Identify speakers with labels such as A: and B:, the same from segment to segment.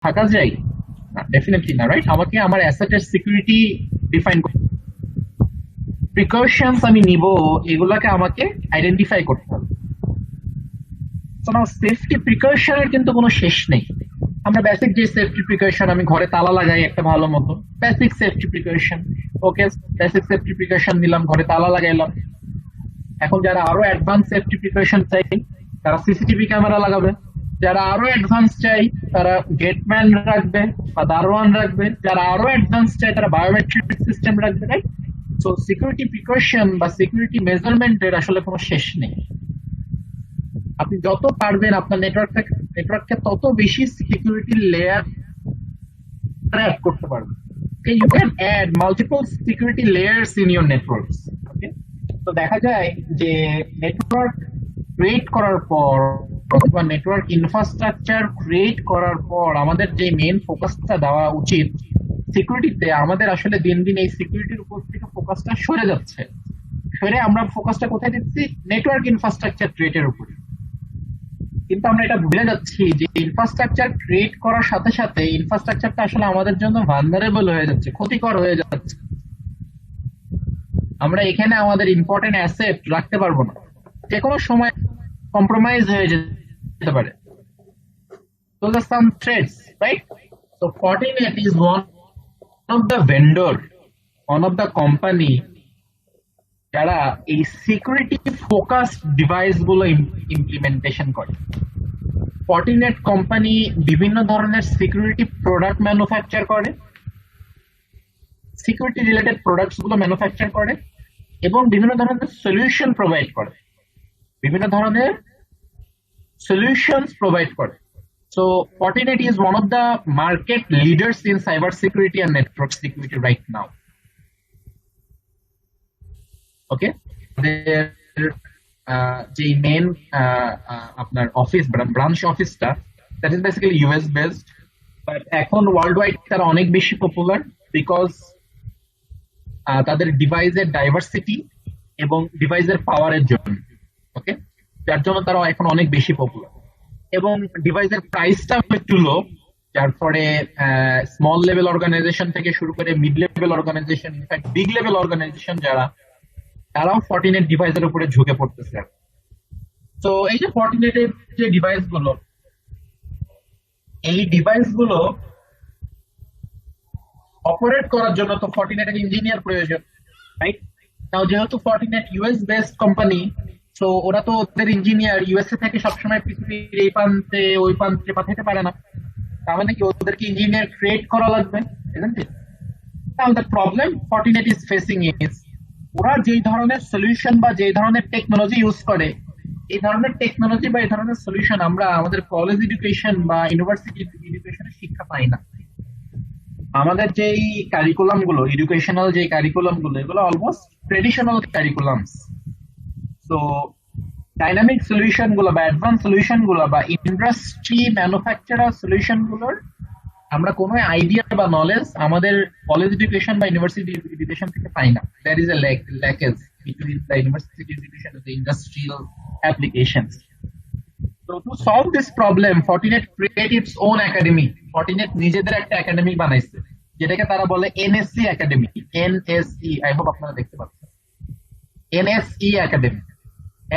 A: থাকা যায় না, ডেফিনেটলি না, রাইট? আমাকে আমার অ্যাসেটের সিকিউরিটি ডিফাইন, প্রিকশনস আমি নিব, এগুলাকে আমাকে আইডেন্টিফাই করতে হবে। সেফটি প্রিকশনের কিন্তু কোনো শেষ নেই। আমরা বেসিক যে সেফটি প্রিকশন, আমি ঘরে তালা লাগাই একটা ভালো মতো, বেসিক সেফটি প্রিকশন, ওকে, বেসিক সেফটি প্রিকশন নিলাম, ঘরে তালা লাগাইলাম। এখন যারা আরো অ্যাডভান্স সেফটি প্রিকশন চাই তারা সিসিটিভি ক্যামেরা লাগাবে, যারা আরো অ্যাডভান্স চাই তারা গেটম্যান রাখবে বা দারোয়ান রাখবে, যারা আরো অ্যাডভান্স চাই তারা বায়োমেট্রিক সিস্টেম রাখবে, রাইট? সো সিকিউরিটি প্রিকশন বা সিকিউরিটি মেজারমেন্টের আসলে কোনো শেষ নেই। আপনি যত পারবেন আপনার নেটওয়ার্ককে তত বেশি সিকিউরিটি লেয়ার অ্যাড করতে পারবেন। Okay, you can add multiple security layers in your networks. Okay, তো দেখা যায় যে নেটওয়ার্ক ক্রিয়েট করার পর অথবা নেটওয়ার্ক ইনফ্রাস্ট্রাকচার ক্রিয়েট করার পর আমাদের যে মেইন ফোকাসটা দেওয়া উচিত সিকিউরিটিতে, আমাদের আসলে দিন দিন এই সিকিউরিটির উপর থেকে ফোকাসটা সরে যাচ্ছে। সরে আমরা ফোকাসটা কোথায় দিচ্ছি? নেটওয়ার্ক ইনফ্রাস্ট্রাকচার ক্রিয়েটের উপরে। কিন্তু আমরা এটা ভুলে যাচ্ছি যে ইনফ্রাস্ট্রাকচার ক্রিয়েট করার সাথে সাথে ইনফ্রাস্ট্রাকচারটা আসলে আমাদের জন্য ভালনারেবল হয়ে যাচ্ছে, ক্ষতিকর হয়ে যাচ্ছে। আমরা এখানে আমাদের ইম্পর্টেন্ট অ্যাসেট রাখতে পারবো না, যে কোনো সময় কম্প্রোমাইজ হয়ে যেতে পারে। Those are some threats, right? So Fortinet is one of the vendor, one of the company যারা এই সিকিউরিটি ফোকাস ডিভাইস গুলো ইমপ্লিমেন্টেশন করে। ফর্টিনেট কোম্পানি বিভিন্ন ধরনের সিকিউরিটি প্রোডাক্ট ম্যানুফ্যাকচার করে, সিকিউরিটি রিলেটেড প্রোডাক্টস গুলো ম্যানুফ্যাকচার করে এবং বিভিন্ন ধরনের সলিউশন প্রোভাইড করে, বিভিন্ন ধরনের সলিউশনস প্রোভাইড করে। So Fortinet is one of the market leaders in cyber security and network security right now. Okay, যে মেন আপনার অফিস, ব্রাঞ্চ অফিসটা, that is basically US based, but এখন ওয়ার্ল্ড ওয়াইড তারা অনেক বেশি পপুলার বিকজ তাদের ডিভাইসের ডাইভার্সিটি এবং ডিভাইসের পাওয়ারের জন্য। ওকে, যার জন্য তারা এখন অনেক বেশি পপুলার এবং ডিভাইসের প্রাইসটা একটু লো, যার ফলে স্মল লেভেল অর্গানাইজেশন থেকে শুরু করে mid level organisation, in fact big level organisation যারা, তারাও ফর্টিনেট ডিভাইসের উপরে ঝুঁকে পড়তেছে। তো এই যে ফর্টিনেটের যে ডিভাইস গুলো, এই ডিভাইস গুলো অপারেট করার জন্য তো ফর্টিনেটের ইঞ্জিনিয়ার প্রয়োজন, রাইট? নাও যেহেতু ফর্টিনেট ইউএস বেসড কোম্পানি, তো ওরা তো ওদের ইঞ্জিনিয়ার ইউএসএ থেকে সবসময় পৃথিবীর এই প্রান্তে ওই প্রান্তে পাঠাতে পারে না, তার মানে কি ওদেরকে ইঞ্জিনিয়ার ক্রিয়েট করা লাগবে, isn't it? Now the problem Fortinet is facing is ওরা যেই ধরনের সলিউশন বা যেই ধরনের টেকনোলজি ইউজ করে, এই ধরনের টেকনোলজি বা এই ধরনের সলিউশন আমরা আমাদের কলেজ এডুকেশন বা ইউনিভার্সিটি এডুকেশনে শিক্ষা পাই না। আমাদের যেই কারিকুলাম গুলো, এডুকেশনাল যে কারিকুলাম গুলো, এগুলো অলমোস্ট ট্রেডিশনাল কারিকুলামস। তো ডাইনামিক সলিউশন গুলো বা অ্যাডভান্স সলিউশন গুলো বা ইন্ডাস্ট্রি ম্যানুফ্যাকচারার সলিউশন গুলোর আমরা কোনো আইডিয়া বা নলেজ আমাদের কলেজ এডুকেশন বা ইউনিভার্সিটি এডুকেশন থেকে পাই না। There is a leakage between the university education and the industrial applications. So to solve this problem, Fortinet created its own academy. Fortinet নিজেদের একটা একাডেমি বানাইছে যেটাকে তারা বলে NSC academy. NSE, I hope আপনারা দেখতে পাচ্ছেন, NSE academy,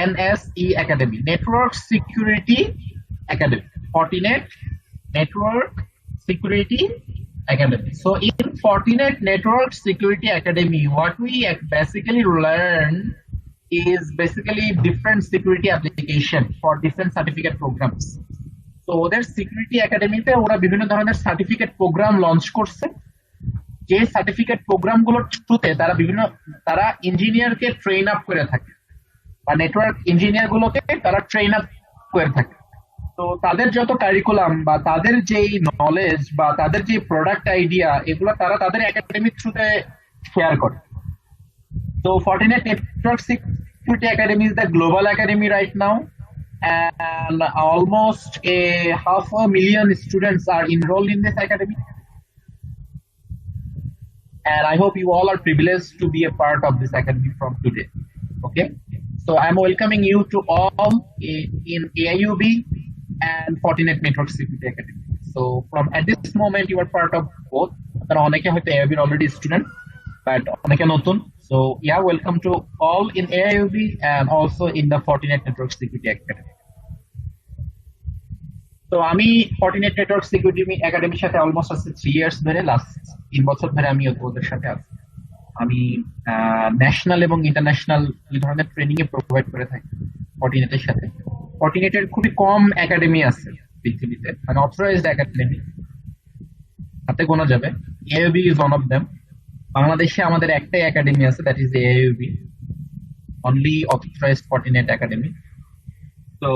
A: NSE academy, network security academy, Fortinet Network Security Academy. So in Fortinet Network Security Academy, what we basically learn is basically different security application for different certificate programs. So ওদের security একাডেমিতে ওরা বিভিন্ন ধরনের certificate program launch করছে, যে certificate programme গুলোর থ্রুতে তারা ইঞ্জিনিয়ারকে ট্রেন আপ করে থাকে বা নেটওয়ার্ক ইঞ্জিনিয়ার গুলোকে তারা ট্রেন আপ করে থাকে। তো তাদের যত কারিকুলাম বা তাদের যেই নলেজ বা তাদের যে প্রোডাক্ট আইডিয়া, এগুলো তারা তাদের একাডেমির থ্রুতে শেয়ার করে। তো Fortinet Network Security Academy is the global academy right now, and almost 500,000 students are enrolled in this academy. And I hope you all are privileged to be a part of this academy from today. Okay, so I'm welcoming you to all in AIUB and Fortinet Network Security Academy. So from at this moment you are part of both. আপনারা অনেকে হয়তো AIB already student, but অনেকে নতুন. So yeah, welcome to all in AIB and also in the Fortinet Network Security Academy. তো আমি Fortinet Network Security Academy সাথে almost আছে 3 years ধরে, লাস্ট 3 বছর ধরে আমি ওদের সাথে আছি। আমি ন্যাশনাল এবং ইন্টারন্যাশনাল এই ধরনের ট্রেনিং এ প্রোভাইড করে থাকি Fortinet এর সাথে। Fortinet এর খুবই কম একাডেমি আছে পৃথিবীতে, মানে অথরাইজড একাডেমি হাতে গোনা যাবে। AIB is one of them. বাংলাদেশে আমাদের একটাই একাডেমি আছে, that is AIB, only authorised Fortinet academy. তো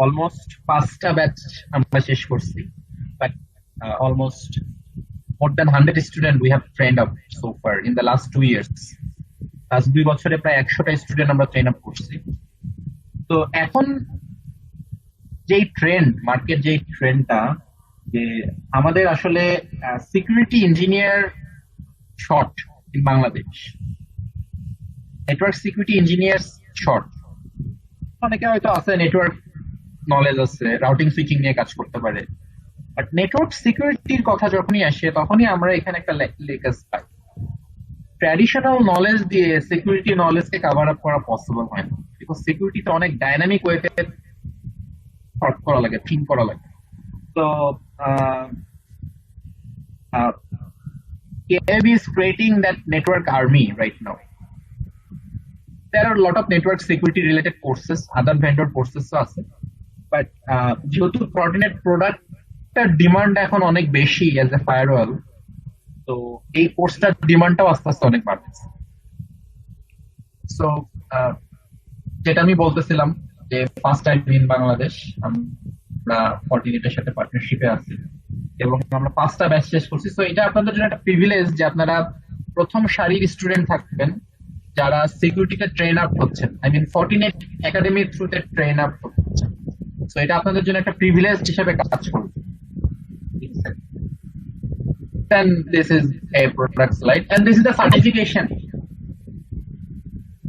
A: অলমোস্ট 5টা ব্যাচ আমরা শেষ করছি, but almost more than 100 students we have trained up so far in the last 2 years. Last 2 বছরে প্রায় 100টা স্টুডেন্ট আমরা ট্রেন আপ করছি। তো এখন যেই ট্রেন্ড, মার্কেট যেই ট্রেন্ডটা, যে আমাদের আসলে security engineer short in Bangladesh, network security engineer short. অনেকে হয়তো আছে নেটওয়ার্ক নলেজ আছে, রাউটিং সুইচিং নিয়ে কাজ করতে পারে, বাট নেটওয়ার্ক সিকিউরিটির কথা যখনই আসে তখনই আমরা এখানে একটা লেকাস পাই। ট্র্যাডিশনাল নলেজ দিয়ে সিকিউরিটি নলেজকে কভার আপ করা পসিবল হয় না, বিকজ সিকিউরিটিতে অনেক ডাইনামিক ওয়েতে থট করা লাগে, থিঙ্ক করা লাগে। তো AIB is creating that network army right now. There are a lot of network security related courses, other vendor courses আছে, বাট যেহেতু Fortinet প্রোডাক্টটার ডিমান্ড এখন অনেক বেশি অ্যাজ এ ফায়ারওয়াল, তো এই কোর্সটার ডিমান্ডটাও আস্তে আস্তে অনেক বাড়তেছে। সো যেটা আমি বলতেছিলাম যে ফার্স্ট টাইম ইন বাংলাদেশ আমরা Fortinet এর সাথে পার্টনারশিপে আছি এবং আমরা 5টা ব্যাচ শেষ করছি। সো এটা আপনাদের জন্য একটা প্রিভিলেজ যে আপনারা প্রথম সারির স্টুডেন্ট থাকবেন যারা সিকিউরিটিতে ট্রেন আপ হচ্ছেন, আই মিন Fortinet একাডেমির থ্রুতে ট্রেন আপ হচ্ছেন। সো এটা আপনাদের জন্য একটা প্রিভিলেজ হিসেবে কাজ করবে। Then this is a product slide and this is the certification.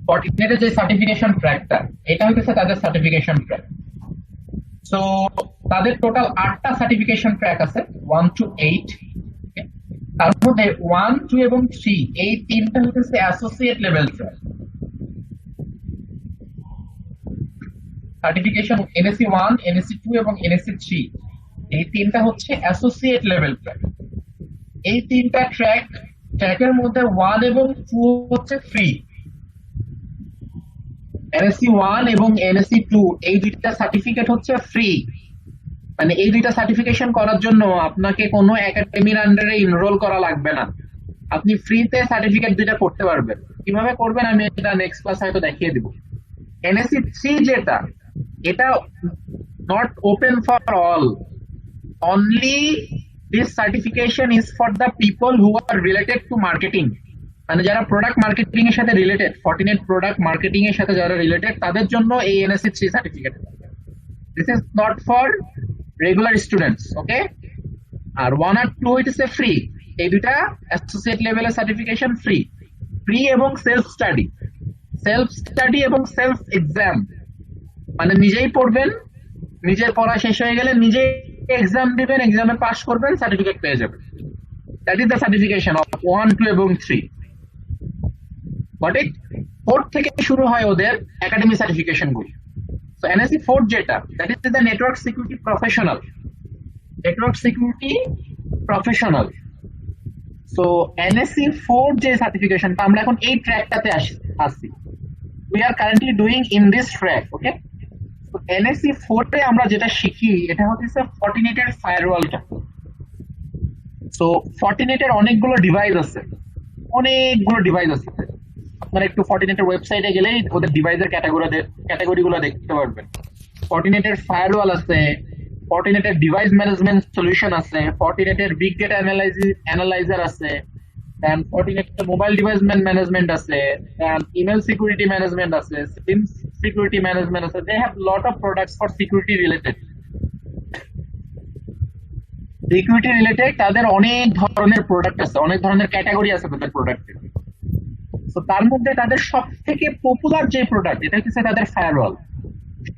A: Fortinet এর যে সার্টিফিকেশন ট্র্যাকটা, এটা হচ্ছে তাদের সার্টিফিকেশন ট্র্যাক। সো তাদের টোটাল 8টা সার্টিফিকেশন ট্র্যাক আছে, 1 to 8। তার মধ্যে 1, 2 এবং 3 এই তিনটা হচ্ছে associate level track. Certification NSE 1, NSE 2 এবং NSE 3 এই তিনটা হচ্ছে অ্যাসোসিয়েট লেভেল ট্র্যাক। এই তিনটা ট্র্যাকের মধ্যে 1 এবং 2 হচ্ছে ফ্রি। NSE 1 এবং NSE 2 এই দুইটা সার্টিফিকেট হচ্ছে ফ্রি, মানে এই দুইটা সার্টিফিকেশন করার জন্য আপনাকে কোনো একাডেমির আন্ডারে এনরোল করা লাগবে না, আপনি ফ্রিতে সার্টিফিকেট দুইটা করতে পারবেন। কিভাবে করবেন আমি এটা নেক্সট ক্লাস হয়তো দেখিয়ে দিব। NSE 3 যেটা, এটা not open for all, only this certification is for the people who are related to marketing, মানে যারা প্রোডাক্ট মার্কেটিং এর সাথে রিলেটেড, Fortinet প্রোডাক্ট মার্কেটিং এর সাথে যারা রিলেটেড তাদের জন্য এই NSE 3 certificate. This is not for regular students, okay? আর 1 আর 2 ইট ইজ এ ফ্রি। এই দুইটা অ্যাসোসিয়েট লেভেলের সার্টিফিকেশন ফ্রি। ফ্রি এবং সেলফ স্টাডি এবং সেলফ এক্সাম, মানে নিজেই পড়বেন, নিজের পড়া শেষ হয়ে গেলে নিজে এক্সাম দিবেন, এক্সামে পাস করবেন, সার্টিফিকেট পেয়ে যাবেন। That is the certification of 1, 2 এবং 3। বাট 4 থেকে শুরু হয় ওদের একাডেমি সার্টিফিকেশন গুলো। সো NSE 4 যেটা, that is the network security professional. So NSE 4 যে সার্টিফিকেশনটা, আমরা এখন এই ট্র্যাকটাতে আসছি। We are currently doing in this track, okay? NSE 4 এ আমরা যেটা শিখি এটা হচ্ছে Fortinet এর ফায়ারওয়ালটা। সো Fortinet এর অনেকগুলো ডিভাইস আছে। আপনারা একটু Fortinet এর ওয়েবসাইটে গেলেই ওদের ডিভাইসের ক্যাটাগরিগুলো দেখতে পারবেন। Fortinet এর ফায়ারওয়াল আছে, Fortinet এর ডিভাইস ম্যানেজমেন্ট সলিউশন আছে, Fortinet এর বিগ ডেটা অ্যানালাইজার আছে, and Fortinet এর মোবাইল ডিভাইস ম্যানেজমেন্ট আছে, and ইমেল সিকিউরিটি ম্যানেজমেন্ট আছে, সিম সিকিউরিটি ম্যানেজমেন্ট আছে। They have lot of products for security related. তাদের অনেক ধরনের প্রোডাক্ট আছে, অনেক ধরনের ক্যাটাগরি আছে তাদের প্রোডাক্টের। তো তার মধ্যে তাদের সব থেকে পপুলার যে প্রোডাক্ট, এটা হচ্ছে তাদের ফায়ারওয়াল।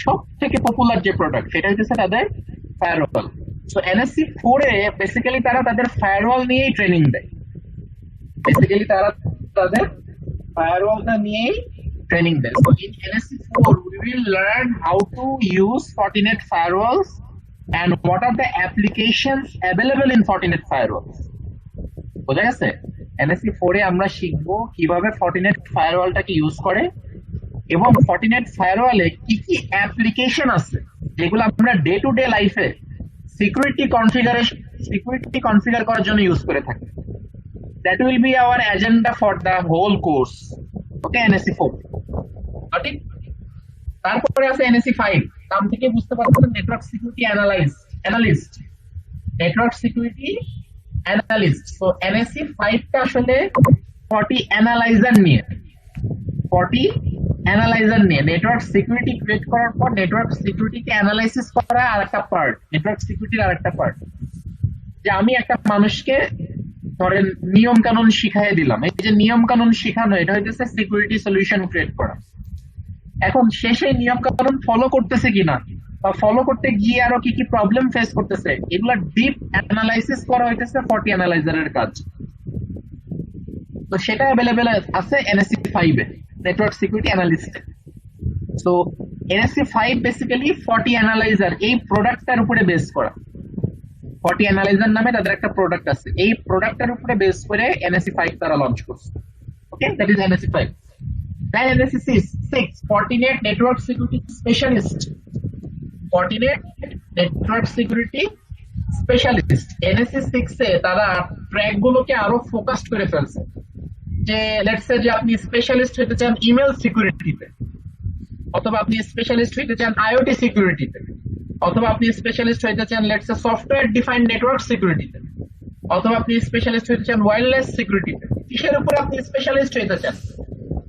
A: সব থেকে পপুলার যে প্রোডাক্ট সেটা হচ্ছে তাদের ফায়ারওয়াল। সো এনএসসি 4 এ বেসিক্যালি তারা তাদের ফায়ারওয়াল নিয়েই ট্রেনিং দেয়। বেসিক্যালি তারা তাদের ফায়ারওয়ালটা নিয়েই training there. So in NSC 4, we will learn how to use Fortinet firewalls and what are the applications available in Fortinet firewalls. বোঝা গেছে? NSC 4 এ আমরা শিখবো কিভাবে Fortinet ফায়ারওয়ালটাকে ইউজ করে এবং Fortinet ফায়ারওয়ালে কি কি অ্যাপ্লিকেশন আছে যেগুলো আমরা ডে টু ডে লাইফে সিকিউরিটি কনফিগার করার জন্য ইউজ করে থাকি। That will be our agenda for the whole course. Okay, NSC 4. Got it? তারপরে আছে NSC 5, নাম থেকে বুঝতে পারছেন network security analyst. Network security analyst. So NSC 5 টা আসলে 40 অ্যানালাইজার নিয়ে নেটওয়ার্ক সিকিউরিটি ক্রিয়েট করার পর নেটওয়ার্ক সিকিউরিটিকে অ্যানালাইসিস করা আরেকটা পার্ট, নেটওয়ার্ক সিকিউরিটির আরেকটা পার্ট। যে আমি একটা মানুষকে ধরেন নিয়ম কানুন শিখাই দিলাম, এই যে নিয়ম কানুন শিখানো এটা হইতেছে সিকিউরিটি সলিউশন ক্রিয়েট করা। এখন শেষে নিয়ম কানুন ফলো করতেছে কিনা বা ফলো করতে গিয়ে আরো কি কি প্রবলেম ফেস করতেছে এগুলা ডিপ অ্যানালাইসিস করা হইতেছে 40 অ্যানালাইজারের কাজ। তো সেটা অ্যাভেলেবেল আছে NSC 5 এ, network security analyst. So NSC 5 basically 40 analyser এই প্রোডাক্টটার উপরে বেস করা। 40 অ্যানালাইজার নামে তাদের একটা প্রোডাক্ট আছে, এই প্রোডাক্টের উপরে বেস করে NSC 5 তারা লঞ্চ করছে। ওকে, that is NSC 5। Then NSC 6, Fortinet Network Security Specialist. Fortinet Network Security Specialist NSC 6 এ তারা ট্র্যাক গুলোকে আরো ফোকাসড করে ফেলছে। যে লেটস সে যে আপনি স্পেশালিস্ট হতে চান ইমেল সিকিউরিটিতে, অথবা আপনি স্পেশালিস্ট হতে চান আইওটি সিকিউরিটিতে, অথবা আপনি স্পেশালিস্ট হতে চান let's say software defined network সিকিউরিটিতে, অথবা আপনি স্পেশালিস্ট হতে চান ওয়্যারলেস সিকিউরিটিতে। কিসের উপরে আপনি স্পেশালিস্ট হতে চান?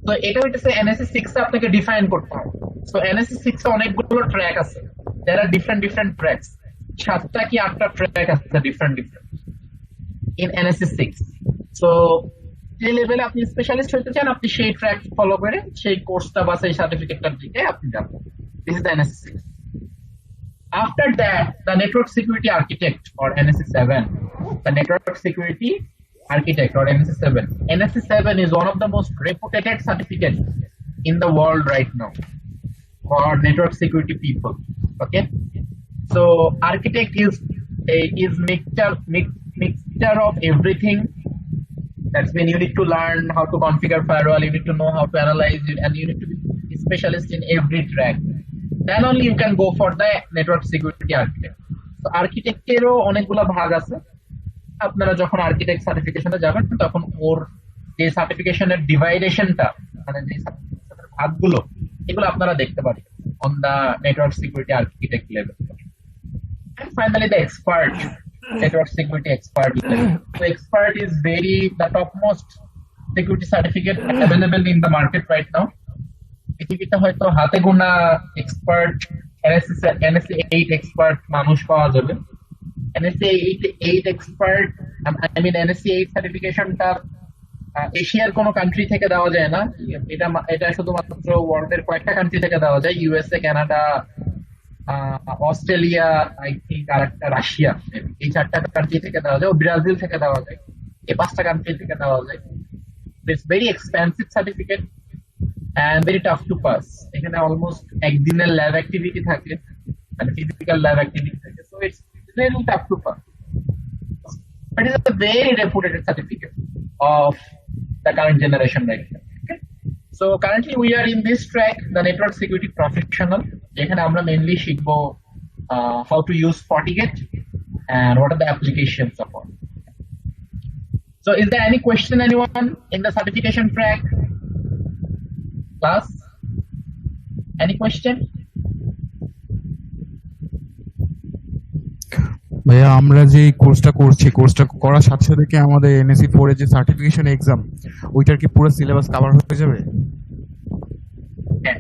A: তো এটা হইতেছে NSC 6 এ আপনাকে ডিফাইন করতে হবে। সো NSC 6 এ অনেকগুলো ট্র্যাক আছে, there are different tracks, 7টা কি 8টা ট্র্যাক আছে different in NSC 6। সো যে লেভেলে আপনি স্পেশালিস্ট হতে চান আপনি সেই ট্র্যাক ফলো করে সেই কোর্সটা বা সেই সার্টিফিকেটটার দিকে আপনি যাবেন। This is the NSC 6। After that, the network security architect or NSC 7, the network security architect or NSC 7. NSC 7 is one of the most reputed certificates in the world right now for network security people. Okay, so architect is mixture of everything. That's when you need to learn how to configure firewall, you need to know how to analyze it, and you need to be a specialist in every track. Then only you can go for the network security architect. So architect এরও অনেকগুলো ভাগ আছে। আপনারা যখন architect সার্টিফিকেশনে যাবেন তখন ওর যে সার্টিফিকেশনের ডিভাইডেশনটা মানে যে সার্টিফিকেশনের ভাগগুলো এগুলো আপনারা দেখতে পারেন on the network security architect level. And finally the expert, network security expert level. So expert is the topmost security certificate available in the market right now. পৃথিবীতে হয়তো হাতে গোনা এক্সপার্ট NSC 8 এক্সপার্ট মানুষ পাওয়া যাবে। NSC 8 এক্সপার্ট NSC 8 সার্টিফিকেশনটা এশিয়ার কোনো country থেকে দেওয়া যায় না, এটা শুধুমাত্র ওয়ার্ল্ডের কয়েকটা কান্ট্রি থেকে দেওয়া যায়, USA, Canada, Australia, I think আর একটা রাশিয়া, এই 4টা কান্ট্রি থেকে দেওয়া যায়, ও ব্রাজিল থেকে দেওয়া যায়, এই 5টা কান্ট্রি থেকে দেওয়া যায়। It's very expensive certificate and very tough to pass. এখানে অলমোস্ট একদিনের ল্যাব অ্যাক্টিভিটি থাকে, মানে ফিজিক্যাল ল্যাব অ্যাক্টিভিটি থাকে, so it's very tough to pass. But it's a very reputed certificate of the current generation right now. Okay? So currently we are in this track, the network security professional, যেখানে আমরা mainly শিখবো how to use FortiGate and what are the applications of it. So is there any question anyone in the certification track? Class? Any question?
B: ভাইয়া আমরা যে কোর্সটা করছি, কোর্সটা করার সাথে সাথে কি আমাদের NSC 4 এর যে সার্টিফিকেশন এক্সাম ওইটার কি পুরো সিলেবাস কভার হয়ে যাবে?
A: হ্যাঁ,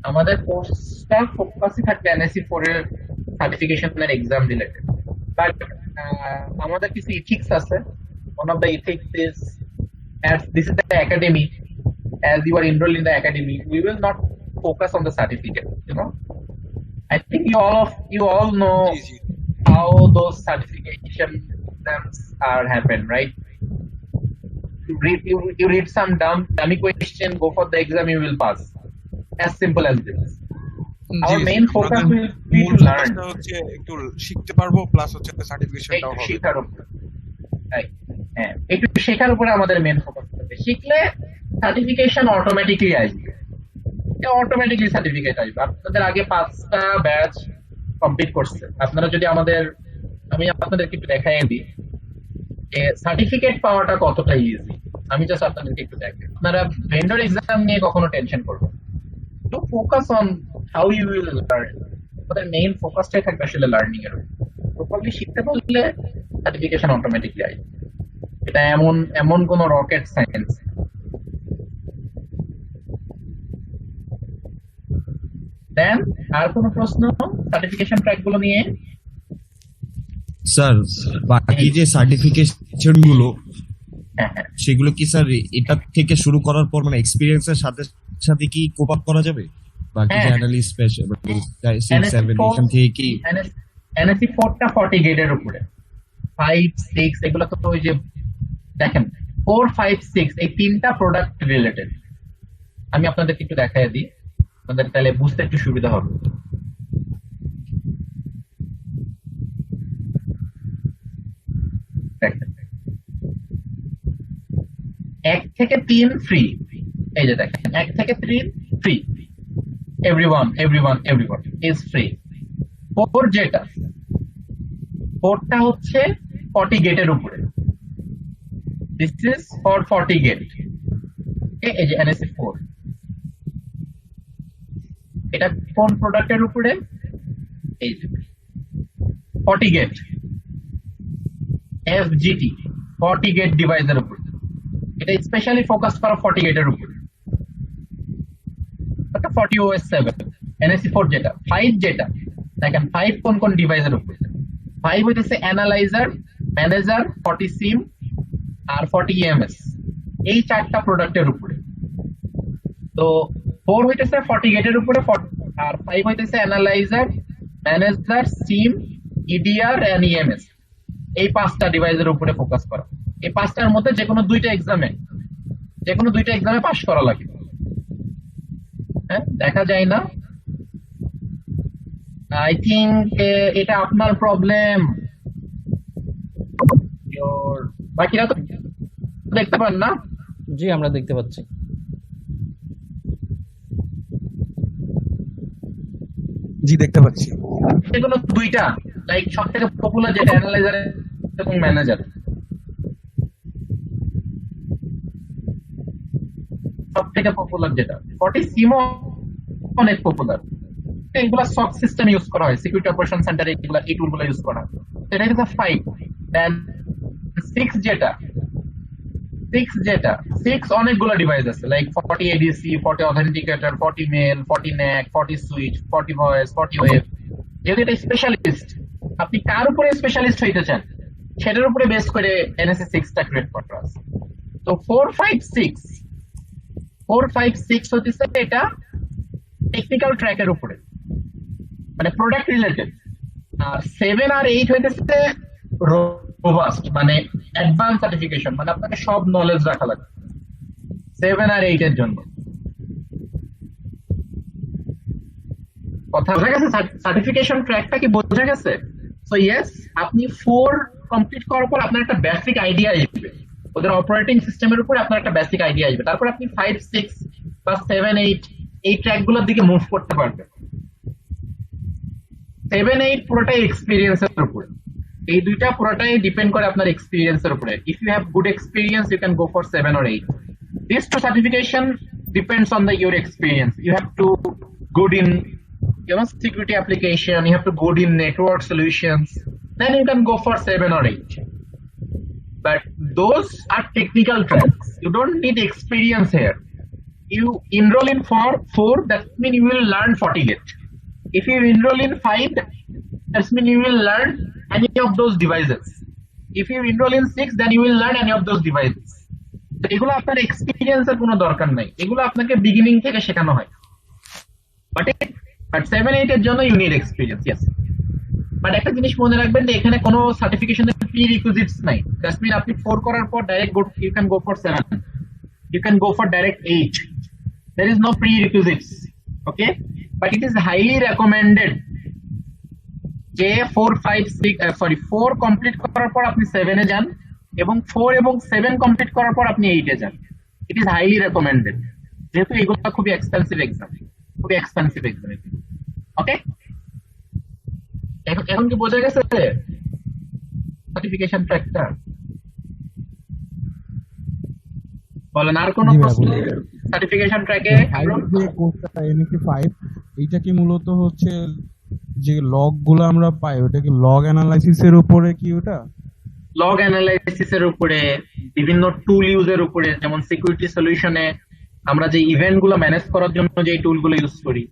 A: আমাদের কোর্সটা ফোকাসই থাকবে NSC 4 এর সার্টিফিকেশনের এক্সাম রিলেটেড, বাট আমাদের কিছু ইথিক্স আছে। One of the ethics is, as this is the academy, as you are enrolled in the academy, we will not focus on the certificate, I think you all know
C: G G
A: how those certification exams are happen, right? You read some dummy question, go for the exam, you will pass. As simple as this.
C: G
A: Our
C: G
A: main focus
C: আমাদের
A: will be
C: মূল
A: to learn.
C: ফোকাসটা হচ্ছে একটু শিখতে পারবো plus হচ্ছে সার্টিফিকেশনটাও
A: একটু
C: হবে।
A: শেখার উপর, right? হ্যাঁ, একটু শেখার উপরে আমাদের মেন ফোকাস থাকবে। শিখলে সার্টিফিকেশন অটোমেটিকলি আসবে, অটোমেটিকলি সার্টিফিকেট আসবে। আপনাদের আগে 5টা ব্যাচ কমপ্লিট করছে, আপনারা যদি আমি আপনাদেরকে একটু দেখাই দিই যে সার্টিফিকেট পাওয়াটা কতটা ইজি। আমি জাস্ট আপনাদেরকে একটু দেখাই, আপনারা ভেন্ডর এক্সাম নিয়ে কখনো টেনশন করবেন, to focus on how you will learn. আমাদের মেইন ফোকাসটাই থাকবে আসলে লার্নিং এর উপর। প্রপারলি শিখতে পারলে সার্টিফিকেশন অটোমেটিকলি আসবে। এটা এমন এমন কোন রকেট সায়েন্স। দেন আর কোনো প্রশ্ন সার্টিফিকেশন ট্র্যাক গুলো নিয়ে?
D: স্যার বাকি যে সার্টিফিকেশন গুলো
A: হ্যাঁ হ্যাঁ,
D: সেগুলো কি স্যার এটা থেকে শুরু করার পর মানে এক্সপিরিয়েন্সের সাথে সাথে কি কোপ আপ করা যাবে? বাকি যে
A: হ্যাঁ।
D: অ্যানালিস্ট স্পেশাল 6
A: NSE
D: 7 এখান থেকে কি
A: NSE 4টা 40 গেটের উপরে, 5 6 এগুলো তো ওই যে দেখেন 4 5 6 এই তিনটা প্রোডাক্ট রিলেটেড। আমি আপনাদেরকে একটু দেখাই দিই, আপনাদের তাহলে বুঝতে একটু সুবিধা হবে। দেখেন 1 থেকে 3 ফ্রি, এই যে দেখেন 1 থেকে 3 ফ্রি, everyone is free। 4 যেটা 4টা হচ্ছে 40 গেটের উপরে, দিস ইজ ফর 40 গেট। এই যে NSE 4, এটা কোন প্রোডাক্টের উপরে? এই যে 40 গেট FGT, 40 গেট ডিভাইসের উপর। এটা স্পেশালি ফোকাস করা 40 গেটের উপর, 40 OS 7। NSE 4 যেটা 5 যেটা দেখেন 5 কোন কোন ডিভাইসের উপর? 5 হইতেছে অ্যানালাইজার, ম্যানেজার, 40 সিম আর 40 EMS, এই 4টা প্রোডাক্টের উপরে। তো 4 হইতেছে 40 গেটের উপরে, আর 5 হইতেছে analyser, manager, SIEM, EDR and EMS, এই 5টা ডিভাইসের উপরে ফোকাস করা। এই 5টার মধ্যে যে কোনো দুইটা এক্সামে পাস করা লাগে। হ্যাঁ, দেখা যায় না, আই থিঙ্ক এটা আপনার প্রবলেম। বাকিরা তো দেখতে পান না?
E: জি আমরা দেখতে পাচ্ছি।
B: জি দেখতে পাচ্ছি।
A: যেগুলো দুইটা লাইক সব থেকে পপুলার যেটা অ্যানালাইজার এবং ম্যানেজার, সব থেকে পপুলার যেটা 40 সিমও অনেক পপুলার। এগুলো সব সিস্টেম ইউজ করা হয়, সিকিউরিটি অপারেশন সেন্টারে এগুলো এই টুলগুলো ইউজ করা হয়। এটা হচ্ছে 5। দেন 6 যেটা 6 অনেকগুলো ডিভাইস আছে, like 40 ADC, 40 authenticator, 40 mail, 40 NAC, 40 switch, 40 voice, 40 web. যেহেতু এটা স্পেশালিস্ট, আপনি কার উপরে স্পেশালিস্ট হইতে চান সেটার উপরে বেস করে NSE 6টা ক্রিয়েট করা আছে। তো 4 5 6 হচ্ছে এটা টেকনিক্যাল ট্র্যাকের উপরে, মানে প্রোডাক্ট রিলেটেড। আর 7 আর 8 হইতেছে রোবাস্ট, মানে অ্যাডভান্স সার্টিফিকেশন, মানে আপনাকে সব নলেজ রাখা লাগবে 7 আর 8 এর জন্য। কথা বোঝা গেছে? সার্টিফিকেশন ট্র্যাকটা কি বোঝা গেছে? সো ইয়েস, আপনি 4 কমপ্লিট করার পর আপনার একটা বেসিক আইডিয়া আসবে, ওদের অপারেটিং সিস্টেমের উপর আপনার একটা বেসিক আইডিয়া আসবে। তারপর আপনি 5 6 বা 7 8 এই ট্র্যাকগুলোর দিকে মুভ করতে পারবেন। 7 8 পুরোটাই এক্সপিরিয়েন্সের উপর, এই দুইটা পুরোটাই ডিপেন্ড করে আপনার এক্সপিরিয়েন্সের উপরে। If you have good experience you can go for 7 or 8. These two certification depends on your experience. You have to good in security application, you have to good in network solutions, then you can go for 7 or 8. But those are technical tracks, you don't need experience here. You enroll in 4, that means you will learn 40 gate. If you enroll in 5, that means you will learn any of those devices. If you enroll in 6, then you will learn any of those devices. তো এগুলো আপনার এক্সপিরিয়েন্সের কোনো দরকার নাই, এগুলো আপনাকে beginning থেকে শেখানো হয়। বাট বাট 7-8 এর জন্য you need experience, yes. But একটা জিনিস মনে রাখবেন যে এখানে কোনো সার্টিফিকেশনের প্রি রিকুইজিটস নাই। দ্যাটস মিন আপনি 4 করার পর direct you can go for 7, you can go for direct 8. There is no prerequisites, okay? But it is highly recommended যে 4 কমপ্লিট করার পর আপনি 7 এ যান, এবং 4 এবং 7 কমপ্লিট করার পর আপনি 8 এ যান। ইট ইজ হাইলি রেকমেন্ডেড, যেহেতু এগুলো খুবই এক্সপেন্সিভ এক্সাম, ওকে? এখন কি বোঝা গেছে সার্টিফিকেশন ট্র্যাকটা? বলেন আর কোনো
B: জি ভাইয়া,
A: প্রশ্ন
B: বুঝতে পেরেছি।
A: সার্টিফিকেশন ট্র্যাকে?
B: যে কোর্সটা NSE 5, এটা কি মূলত হচ্ছে যে লগ গুলো আমরা পাই, ওটা কি লগ অ্যানালাইসিস এর উপরে কি ওটা?
A: লগ অ্যানালাইসিস এর উপরে, বিভিন্ন টুল ইউজের উপরে, যেমন সিকিউরিটি সলিউশনে আমরা যে ইভেন্ট গুলো ম্যানেজ করার জন্য যে টুল গুলো ইউজ করি,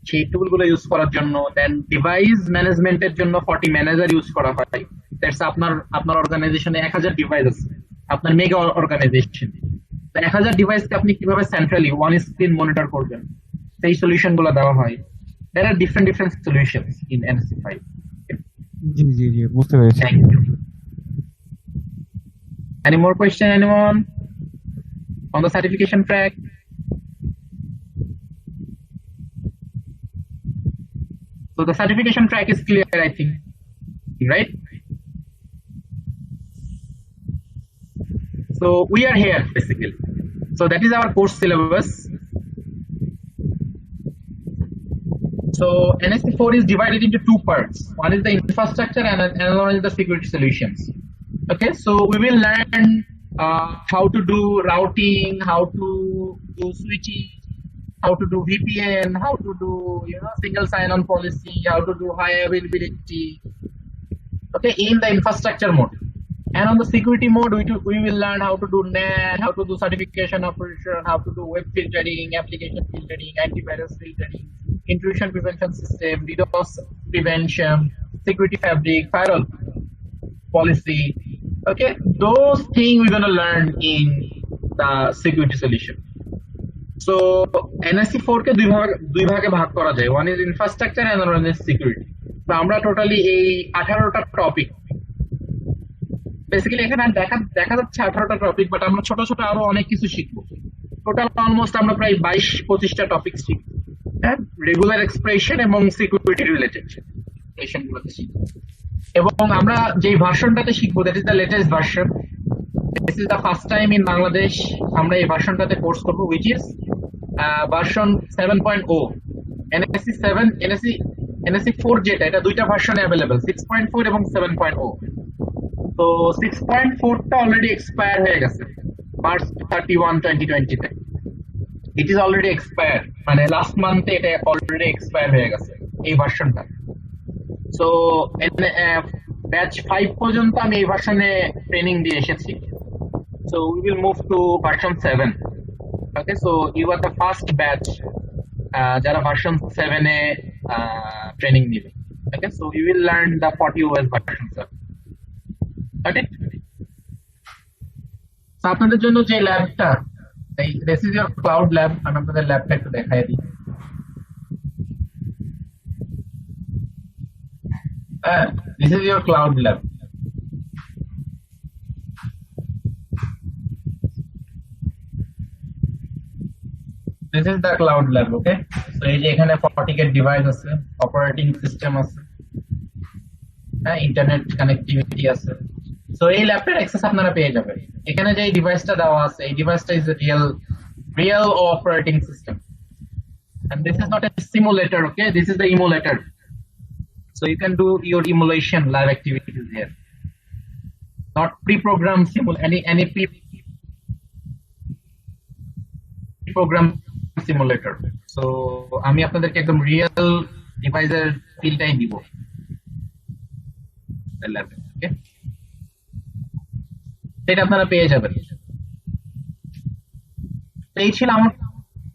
A: সেই টুল গুলো ইউজ করার জন্য, দেন ডিভাইস ম্যানেজমেন্টের জন্য 40 ম্যানেজার ইউজ করা হয়। দ্যাটস আপনার অর্গানাইজেশনে 1000 ডিভাইস আছে, আপনার মেগা অর্গানাইজেশন, 1000 ডিভাইসকে আপনি কিভাবে সেন্ট্রালি ওয়ান স্ক্রিন মনিটর করবেন, সেই সলিউশন গুলো দেওয়া হয়। There are different solutions in NSE 5.
B: জি জি জি, বুঝতে পেরেছি।
A: Thank you. Any more question, anyone on the certification track? So the certification track is clear, I think, right? So we are here basically. So that is our course syllabus. So NSE 4 is divided into 2 parts. One is the infrastructure and another one is the security solutions. Okay, so we will learn how to do routing, how to do switching, how to do VPN, how to do single sign-on policy, how to do high availability. Okay, in the infrastructure mode. And on the security mode, we will learn how to do NAT, how to do certification operation, how to do web filtering, application filtering, antivirus filtering, intrusion prevention system, DDoS prevention, security fabric, firewall policy. Okay, those things we're gonna learn in the security solution. So NSE 4 কে দুই ভাগে ভাগ করা যায়। One is infrastructure and another one is security. তো আমরা totally এই 18টা topic, basically এখানে দেখা যাচ্ছে 18টা টপিক, বাট আমরা ছোট ছোট আরো অনেক কিছু শিখবো। টোটাল অলমোস্ট আমরা প্রায় 22-25টা টপিক শিখবো, হ্যাঁ, রেগুলার এক্সপ্রেশন এবং সিকিউরিটি রিলেটেড গুলোতে শিখবো। এবং আমরা যে ভার্সনটাতে শিখবো, that is the latest version. This is the first time in Bangladesh আমরা এই ভার্সনটাতে কোর্স করবো, which is version 7.0। NSE 7, NSE 4 যেটা, এটা দুইটা ভার্সনে অ্যাভেলেবল, 6.4 এবং 7.0। তো 6.4টা অলরেডি এক্সপায়ার হয়ে গেছে মার্চ 31, 2020 তে। ইট ইজ অলরেডি এক্সপায়ার, মানে লাস্ট মান্থে এটা অলরেডি এক্সপায়ার হয়ে গেছে এই ভার্সনটা। সো ব্যাচ 5 পর্যন্ত আমি এই ভার্সনে ট্রেনিং দিয়ে এসেছি। So we will move to version 7। Okay, so you are the first batch যারা ভার্সন 7 এ ট্রেনিং নিবে। Okay, so you will learn the 40 OS version 7। Okay, আপনাদের জন্য যে ল্যাবটা, this is your cloud lab. আমি আপনাদের ল্যাবটা একটু দেখাই দিই। This is your cloud lab. This is the cloud lab, okay? So এই যে এখানে 40 ডিভাইস আছে, অপারেটিং সিস্টেম আছে, হ্যাঁ, ইন্টারনেট কানেক্টিভিটি আছে। সো এই ল্যাবটার অ্যাক্সেস আপনারা পেয়ে যাবেন। এখানে যে ডিভাইসটা দেওয়া আছে, এই ডিভাইসটা is real operating system, and this is not a simulator, okay? This is the emulator. So you can do your emulation live activities here, not pre-programmed any pre-program simulator. So আমি আপনাদেরকে একদম রিয়েল ডিভাইসের ফিলটাই দিব ল্যাবে, ওকে? এটা আপনারা পেয়ে যাবেন। এই ছিল আমার